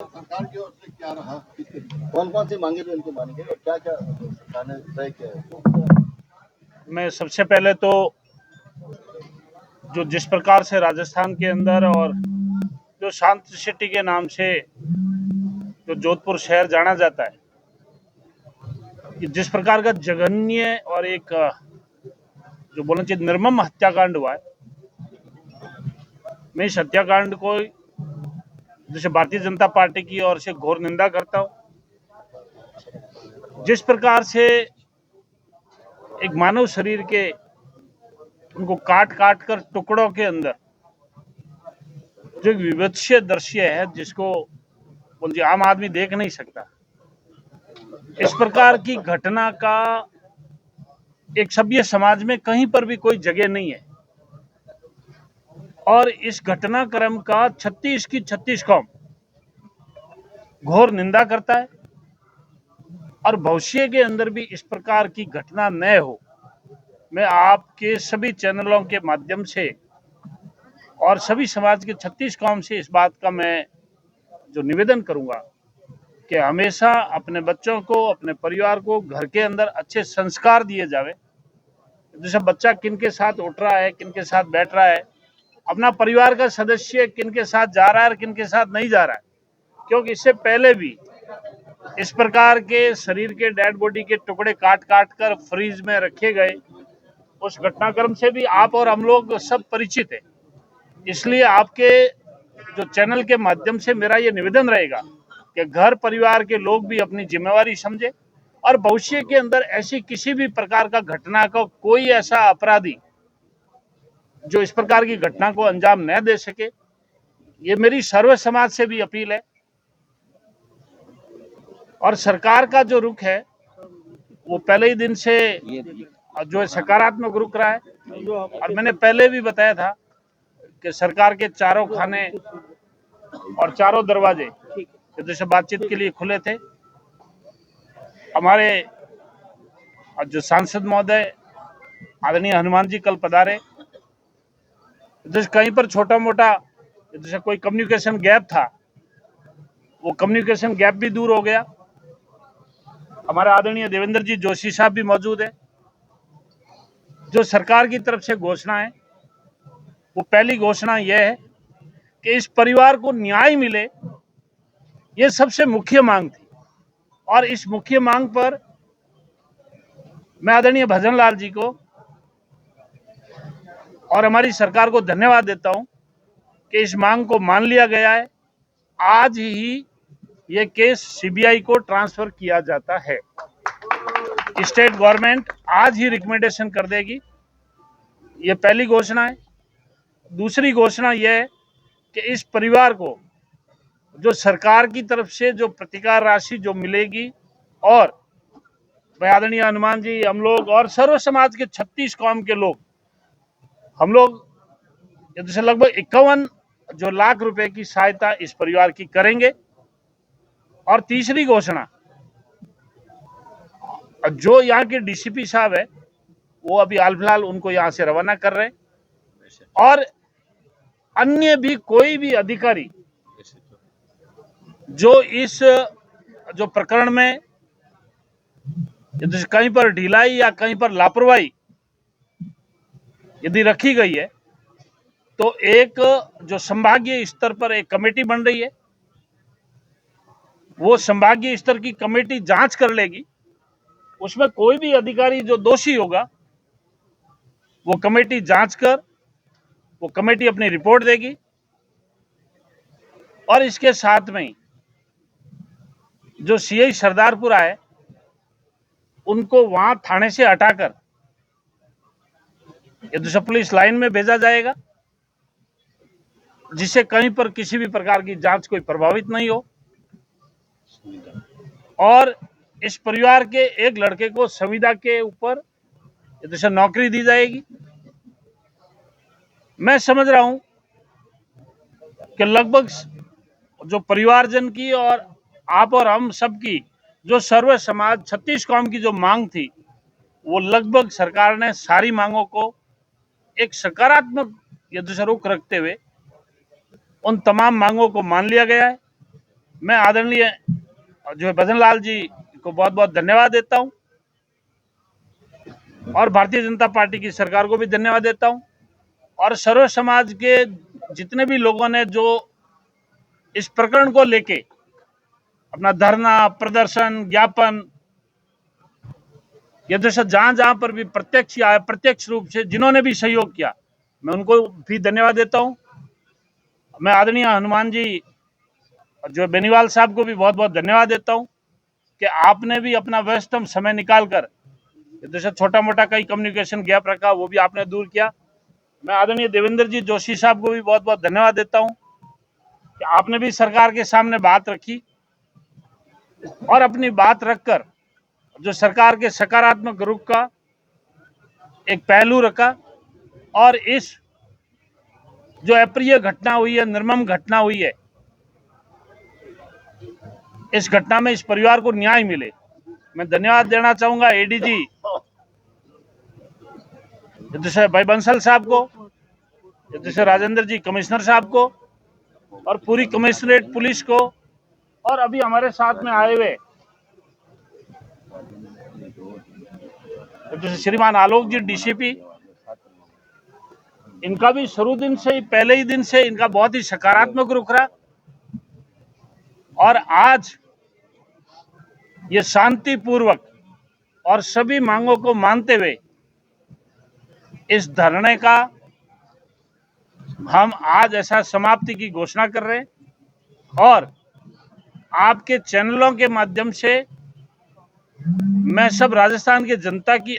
सरकार की ओर से क्या रहा, कौन कौन सी मांगे भी उनकी मानी गई और क्या क्या सरकार ने तय किया है? मैं सबसे पहले तो जो जिस प्रकार से राजस्थान के अंदर और जो शांत सिटी के नाम से जो जोधपुर शहर जाना जाता है, कि जिस प्रकार का जघन्य और एक जो बोलना चाहिए निर्मम हत्याकांड हुआ है, मैं इस हत्याकांड को जैसे भारतीय जनता पार्टी की ओर से घोर निंदा करता हूं। जिस प्रकार से एक मानव शरीर के उनको काट काट कर टुकड़ों के अंदर जो एक विभत्स्य दृश्य है जिसको बोलिए आम आदमी देख नहीं सकता, इस प्रकार की घटना का एक सभ्य समाज में कहीं पर भी कोई जगह नहीं है। और इस घटनाक्रम का 36 की 36 कौम घोर निंदा करता है और भविष्य के अंदर भी इस प्रकार की घटना न हो। मैं आपके सभी चैनलों के माध्यम से और सभी समाज के 36 कौम से इस बात का मैं जो निवेदन करूंगा कि हमेशा अपने बच्चों को, अपने परिवार को घर के अंदर अच्छे संस्कार दिए जावे। जैसे बच्चा किन के साथ उठ रहा है, किन के साथ बैठ रहा है, अपना परिवार का सदस्य किन के साथ जा रहा है और किन के साथ नहीं जा रहा है, क्योंकि इससे पहले भी इस प्रकार के शरीर के डेड बॉडी के टुकड़े काट काट कर फ्रीज में रखे गए, उस घटनाक्रम से भी आप और हम लोग सब परिचित हैं। इसलिए आपके जो चैनल के माध्यम से मेरा ये निवेदन रहेगा कि घर परिवार के लोग भी अपनी जिम्मेवारी समझे और भविष्य के अंदर ऐसी किसी भी प्रकार का घटना को कोई ऐसा अपराधी जो इस प्रकार की घटना को अंजाम न दे सके, ये मेरी सर्व समाज से भी अपील है। और सरकार का जो रुख है वो पहले ही दिन से जो है सकारात्मक रुख रहा है। और मैंने पहले भी बताया था कि सरकार के चारों खाने और चारों दरवाजे जैसे बातचीत के लिए खुले थे। हमारे जो सांसद महोदय आदरणीय हनुमान जी कल पधारे, जैसे कहीं पर छोटा मोटा जैसे कोई कम्युनिकेशन गैप था, वो कम्युनिकेशन गैप भी दूर हो गया। हमारे आदरणीय देवेंद्र जी जोशी साहब भी मौजूद है। जो सरकार की तरफ से घोषणा है, वो पहली घोषणा यह है कि इस परिवार को न्याय मिले, ये सबसे मुख्य मांग थी। और इस मुख्य मांग पर मैं आदरणीय भजन लाल जी को और हमारी सरकार को धन्यवाद देता हूं कि इस मांग को मान लिया गया है। आज ही ये केस सीबीआई को ट्रांसफर किया जाता है। स्टेट गवर्नमेंट आज ही रिकमेंडेशन कर देगी। ये पहली घोषणा है। दूसरी घोषणा यह है कि इस परिवार को जो सरकार की तरफ से जो प्रतिकार राशि जो मिलेगी, और आदरणीय हनुमान जी, हम लोग और सर्व समाज के 36 कौम के लोग, हम लोग जैसे लगभग 51 जो लाख रुपए की सहायता इस परिवार की करेंगे। और तीसरी घोषणा, जो यहाँ के डीसीपी साहब है वो अभी हाल फिलहाल उनको यहाँ से रवाना कर रहे हैं, और अन्य भी कोई भी अधिकारी जो इस जो प्रकरण में कहीं पर ढिलाई या कहीं पर लापरवाही यदि रखी गई है, तो एक जो संभागीय स्तर पर एक कमेटी बन रही है, वो संभागीय स्तर की कमेटी जांच कर लेगी। उसमें कोई भी अधिकारी जो दोषी होगा, वो कमेटी जांच कर वो कमेटी अपनी रिपोर्ट देगी। और इसके साथ में जो सीआई सरदारपुरा है, उनको वहां थाने से हटाकर ये पुलिस लाइन में भेजा जाएगा, जिससे कहीं पर किसी भी प्रकार की जांच कोई प्रभावित नहीं हो। और इस परिवार के एक लड़के को संविदा के ऊपर जैसे नौकरी दी जाएगी। मैं समझ रहा हूं कि लगभग जो परिवारजन की और आप और हम सब की जो सर्व समाज 36 कौम की जो मांग थी, वो लगभग सरकार ने सारी मांगों को एक सकारात्मक रुख रखते हुए उन तमाम मांगों को मान लिया गया है। मैं आदरणीय जो है भजन लाल जी को बहुत बहुत धन्यवाद देता हूं और भारतीय जनता पार्टी की सरकार को भी धन्यवाद देता हूं और सर्व समाज के जितने भी लोगों ने जो इस प्रकरण को लेके अपना धरना, प्रदर्शन, ज्ञापन, ये तो जहां जहां पर भी प्रत्यक्ष या अप्रत्यक्ष रूप से जिन्होंने भी सहयोग किया, मैं उनको भी धन्यवाद देता हूं। मैं आदरणीय हनुमान जी जो बेनीवाल साहब को भी बहुत बहुत धन्यवाद देता हूं कि आपने भी अपना व्यस्तम समय निकालकर जैसे छोटा मोटा कई कम्युनिकेशन गैप रखा वो भी आपने दूर किया। मैं आदरणीय देवेंद्र जी जोशी साहब को भी बहुत बहुत धन्यवाद देता हूं कि आपने भी सरकार के सामने बात रखी और अपनी बात रखकर जो सरकार के सकारात्मक रुख का एक पहलू रखा और इस जो अप्रिय घटना हुई है, निर्मम घटना हुई है, इस घटना में इस परिवार को न्याय मिले। मैं धन्यवाद देना चाहूंगा एडीजी जैसे भाई बंसल साहब को, जैसे राजेंद्र जी कमिश्नर साहब को और पूरी कमिश्नरेट पुलिस को और अभी हमारे साथ में आए हुए जैसे श्रीमान आलोक जी डीसीपी, इनका भी शुरू दिन से ही, पहले ही दिन से इनका बहुत ही सकारात्मक रुख रहा और आज ये शांतिपूर्वक और सभी मांगों को मानते हुए इस धरने का हम आज ऐसा समाप्ति की घोषणा कर रहे हैं और आपके चैनलों के माध्यम से मैं सब राजस्थान के जनता की